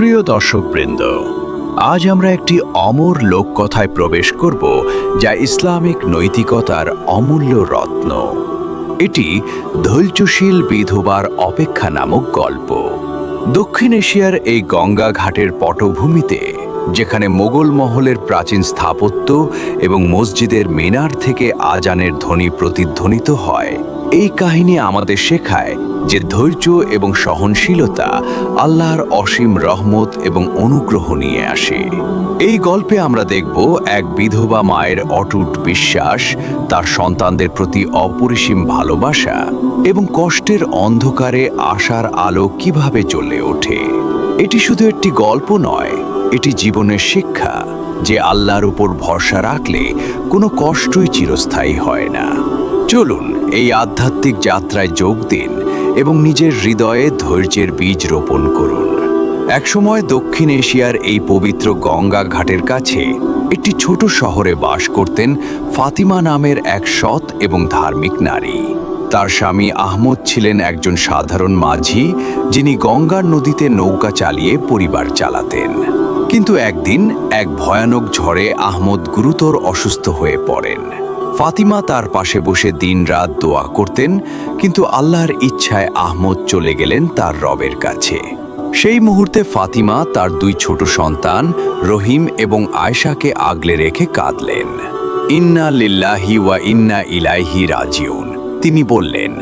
প্রিয় দর্শকবৃন্দ, আজ আমরা একটি অমর লোককথায় প্রবেশ করব, যা ইসলামিক নৈতিকতার অমূল্য রত্ন। এটি ধৈর্যশীল বিধবার অপেক্ষা নামক গল্প। দক্ষিণ এশিয়ার এই গঙ্গা ঘাটের পটভূমিতে, যেখানে মোগল মহলের প্রাচীন স্থাপত্য এবং মসজিদের মিনার থেকে আজানের ধ্বনি প্রতিধ্বনিত হয়, এই কাহিনী আমাদের শেখায় যে ধৈর্য এবং সহনশীলতা আল্লাহর অসীম রহমত এবং অনুগ্রহ নিয়ে আসে। এই গল্পে আমরা দেখব এক বিধবা মায়ের অটুট বিশ্বাস, তার সন্তানদের প্রতি অপরিসীম ভালোবাসা এবং কষ্টের অন্ধকারে আশার আলো কিভাবে জ্বলে ওঠে। এটি শুধু একটি গল্প নয়, এটি জীবনের শিক্ষা যে আল্লাহর উপর ভরসা রাখলে কোনো কষ্টই চিরস্থায়ী হয় না। চলুন এই আধ্যাত্মিক যাত্রায় যোগ দিন এবং নিজের হৃদয়ে ধৈর্যের বীজ রোপণ করুন। একসময় দক্ষিণ এশিয়ার এই পবিত্র গঙ্গা ঘাটের কাছে একটি ছোট শহরে বাস করতেন ফাতিমা নামের এক সৎ এবং ধার্মিক নারী। তার স্বামী আহমদ ছিলেন একজন সাধারণ মাঝি, যিনি গঙ্গার নদীতে নৌকা চালিয়ে পরিবার চালাতেন। কিন্তু একদিন এক ভয়ানক ঝড়ে আহমদ গুরুতর অসুস্থ হয়ে পড়েন। ফাতিমা তার পাশে বসে দিনরাত দোয়া করতেন, কিন্তু আল্লাহর ইচ্ছায় আহমদ চলে গেলেন তার রবের কাছে। সেই মুহূর্তে ফাতিমা তার দুই ছোট সন্তান রহিম এবং আয়েশাকে আগলে রেখে কাঁদলেন। ইন্না লিল্লাহি ওয়া ইন্না ইলাইহি রাজিউন। তিনি বললেন,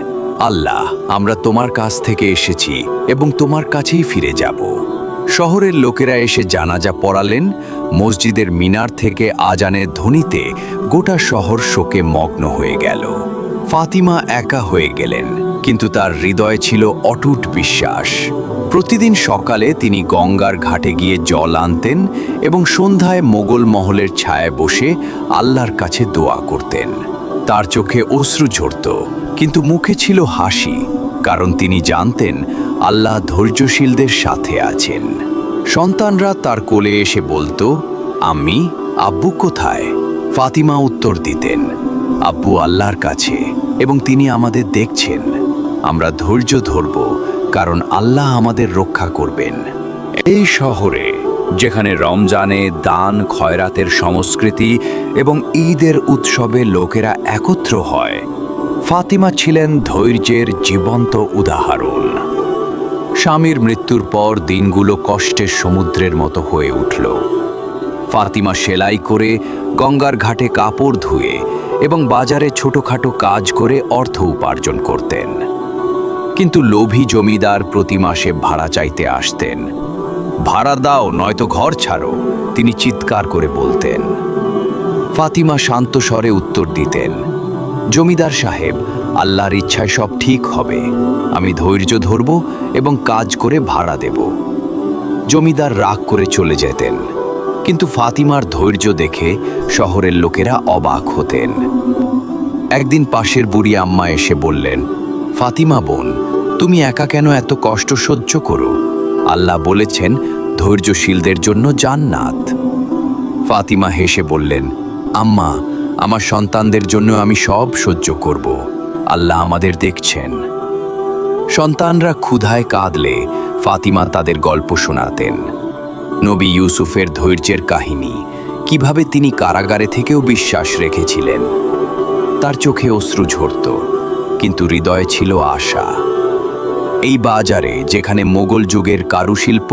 আল্লাহ, আমরা তোমার কাছ থেকে এসেছি এবং তোমার কাছেই ফিরে যাব। শহরের লোকেরা এসে জানাজা পড়ালেন। মসজিদের মিনার থেকে আজানের ধ্বনিতে গোটা শহর শোকে মগ্ন হয়ে গেল। ফাতিমা একা হয়ে গেলেন, কিন্তু তার হৃদয়ে ছিল অটুট বিশ্বাস। প্রতিদিন সকালে তিনি গঙ্গার ঘাটে গিয়ে জল আনতেন এবং সন্ধ্যায় মোগল মহলের ছায়ায় বসে আল্লাহর কাছে দোয়া করতেন। তার চোখে অশ্রু ঝরত, কিন্তু মুখে ছিল হাসি, কারণ তিনি জানতেন আল্লাহ ধৈর্যশীলদের সাথে আছেন। সন্তানরা তার কোলে এসে বলতো, আম্মি, আব্বু কোথায়? ফাতিমা উত্তর দিতেন, আব্বু আল্লাহর কাছে এবং তিনি আমাদের দেখছেন। আমরা ধৈর্য ধরব, কারণ আল্লাহ আমাদের রক্ষা করবেন। এই শহরে, যেখানে রমজানে দান খয়রাতের সংস্কৃতি এবং ঈদের উৎসবে লোকেরা একত্র হয়, ফাতিমা ছিলেন ধৈর্যের জীবন্ত উদাহরণ। স্বামীর মৃত্যুর পর দিনগুলো কষ্টের সমুদ্রের মতো হয়ে উঠল। ফাতিমা সেলাই করে, গঙ্গার ঘাটে কাপড় ধুয়ে এবং বাজারে ছোটখাটো কাজ করে অর্থ উপার্জন করতেন। কিন্তু লোভী জমিদার প্রতি মাসে ভাড়া চাইতে আসতেন। ভাড়া দাও, নয়তো ঘর ছাড়ো, তিনি চিৎকার করে বলতেন। ফাতিমা শান্ত স্বরে উত্তর দিতেন, জমিদার সাহেব, আল্লাহর ইচ্ছায় সব ঠিক হবে। আমি ধৈর্য ধরব এবং কাজ করে ভাড়া দেব। জমিদার রাগ করে চলে যেতেন, কিন্তু ফাতিমার ধৈর্য দেখে শহরের লোকেরা অবাক হতেন। একদিন পাশের বুড়ি আম্মা এসে বললেন, ফাতিমা বোন, তুমি একা কেন এত কষ্ট সহ্য করো? আল্লাহ বলেছেন ধৈর্যশীলদের জন্য জান্নাত। ফাতিমা হেসে বললেন, আম্মা, আমার সন্তানদের জন্য আমি সব সহ্য করব। আল্লাহ আমাদের দেখছেন। সন্তানরা ক্ষুধায় কাঁদলে ফাতিমা তাদের গল্প শোনাতেন। নবী ইউসুফের ধৈর্যের কাহিনী, কিভাবে তিনি কারাগারে থেকেও বিশ্বাস রেখেছিলেন। তার চোখে অশ্রু ঝরত, কিন্তু হৃদয়ে ছিল আশা। এই বাজারে, যেখানে মোগল যুগের কারুশিল্প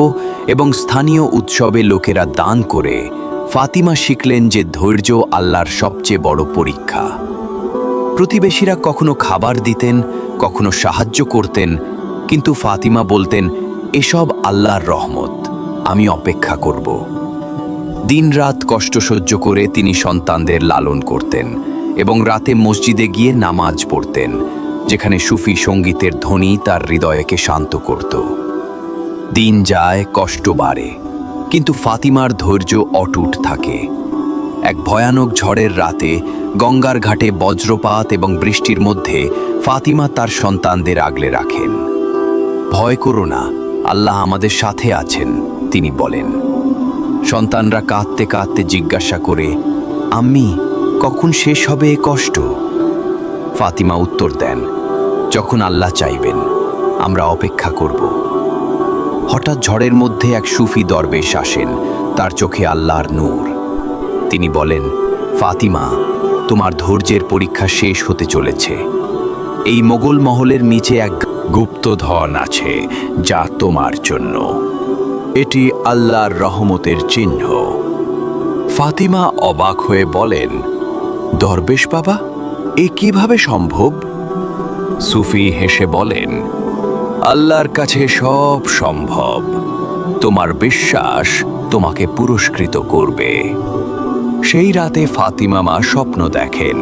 এবং স্থানীয় উৎসবে লোকেরা দান করে, ফাতিমা শিখলেন যে ধৈর্য আল্লাহর সবচেয়ে বড় পরীক্ষা। প্রতিবেশীরা কখনো খাবার দিতেন, কখনো সাহায্য করতেন, কিন্তু ফাতিমা বলতেন, এসব আল্লাহর রহমত, আমি অপেক্ষা করব। দিনরাত কষ্ট সহ্য করে তিনি সন্তানদের লালন করতেন এবং রাতে মসজিদে গিয়ে নামাজ পড়তেন, যেখানে সুফি সঙ্গীতের ধ্বনি তার হৃদয়কে শান্ত করত। দিন যায়, কষ্ট বাড়ে, কিন্তু ফাতিমার ধৈর্য অটুট থাকে। এক ভয়ানক ঝড়ের রাতে গঙ্গার ঘাটে বজ্রপাত এবং বৃষ্টির মধ্যে ফাতিমা তার সন্তানদের আগলে রাখেন। ভয় করো না, আল্লাহ আমাদের সাথে আছেন, তিনি বলেন। সন্তানরা কাঁদতে কাঁদতে জিজ্ঞাসা করে, আম্মি, কখন শেষ হবে এ কষ্ট? ফাতিমা উত্তর দেন, যখন আল্লাহ চাইবেন, আমরা অপেক্ষা করব। হঠাৎ ঝড়ের মধ্যে এক সুফি দরবেশ আসেন, তার চোখে আল্লাহর নূর। তিনি বলেন, ফাতিমা, তোমার ধৈর্যের পরীক্ষা শেষ হতে চলেছে। এই মোগল মহলের নিচে এক গুপ্তধন আছে যা তোমার জন্য। এটি আল্লাহর রহমতের চিহ্ন। ফাতিমা অবাক হয়ে বলেন, দরবেশ বাবা, এ কিভাবে সম্ভব? সুফি হেসে বলেন, আল্লাহর কাছে সব সম্ভব। তোমার বিশ্বাস তোমাকে পুরস্কৃত করবে। সেই রাতে ফাতিমা মা স্বপ্ন দেখেন।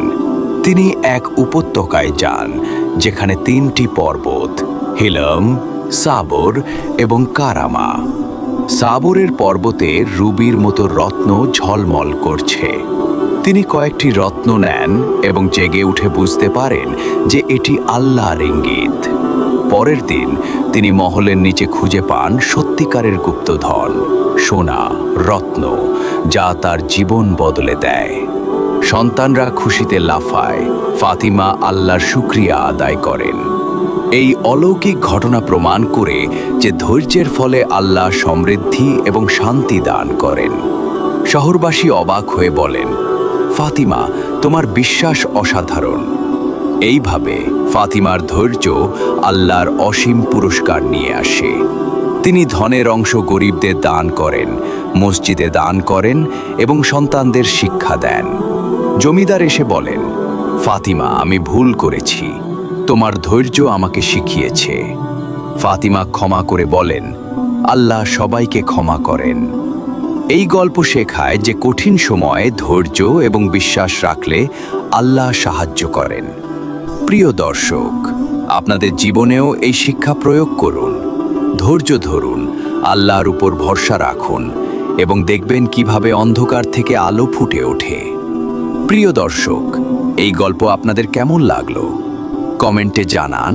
তিনি এক উপত্যকায় যান যেখানে 3টি পর্বত, হিলম, সাবর এবং কারামা। সাবরের পর্বতে রুবির মতো রত্ন ঝলমল করছে। তিনি কয়েকটি রত্ন নেন এবং জেগে উঠে বুঝতে পারেন যে এটি আল্লাহর ইঙ্গিত। পরের দিন তিনি মহলের নিচে খুঁজে পান সত্যিকারের গুপ্তধন, সোনা, রত্ন, যা তার জীবন বদলে দেয়। সন্তানরা খুশিতে লাফায়। ফাতিমা আল্লাহর শুকরিয়া আদায় করেন। এই অলৌকিক ঘটনা প্রমাণ করে যে ধৈর্যের ফলে আল্লাহ সমৃদ্ধি এবং শান্তি দান করেন। শহরবাসী অবাক হয়ে বলেন, ফাতিমা, তোমার বিশ্বাস অসাধারণ। এইভাবে ফাতিমার ধৈর্য আল্লাহর অসীম পুরস্কার নিয়ে আসে। তিনি ধনের অংশ গরিবদের দান করেন, মসজিদে দান করেন এবং সন্তানদের শিক্ষা দেন। জমিদার এসে বলেন, ফাতিমা, আমি ভুল করেছি, তোমার ধৈর্য আমাকে শিখিয়েছে। ফাতিমা ক্ষমা করে বলেন, আল্লাহ সবাইকে ক্ষমা করেন। এই গল্প শেখায় যে কঠিন সময়ে ধৈর্য এবং বিশ্বাস রাখলে আল্লাহ সাহায্য করেন। প্রিয় দর্শক, আপনাদের জীবনেও এই শিক্ষা প্রয়োগ করুন। ধৈর্য ধরুন, আল্লাহর উপর ভরসা রাখুন এবং দেখবেন কিভাবে অন্ধকার থেকে আলো ফুটে ওঠে। প্রিয় দর্শক, এই গল্প আপনাদের কেমন লাগলো? কমেন্টে জানান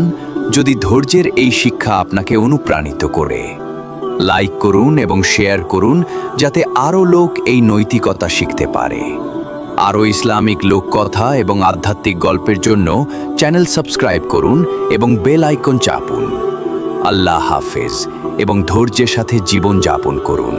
যদি ধৈর্যের এই শিক্ষা আপনাকে অনুপ্রাণিত করে। লাইক করুন এবং শেয়ার করুন যাতে আরও লোক এই নৈতিকতা শিখতে পারে। আরও ইসলামিক লোককথা এবং আধ্যাত্মিক গল্পের জন্য চ্যানেল সাবস্ক্রাইব করুন এবং বেল আইকন চাপুন। আল্লাহ হাফেজ এবং ধৈর্যের সাথে জীবন যাপন করুন।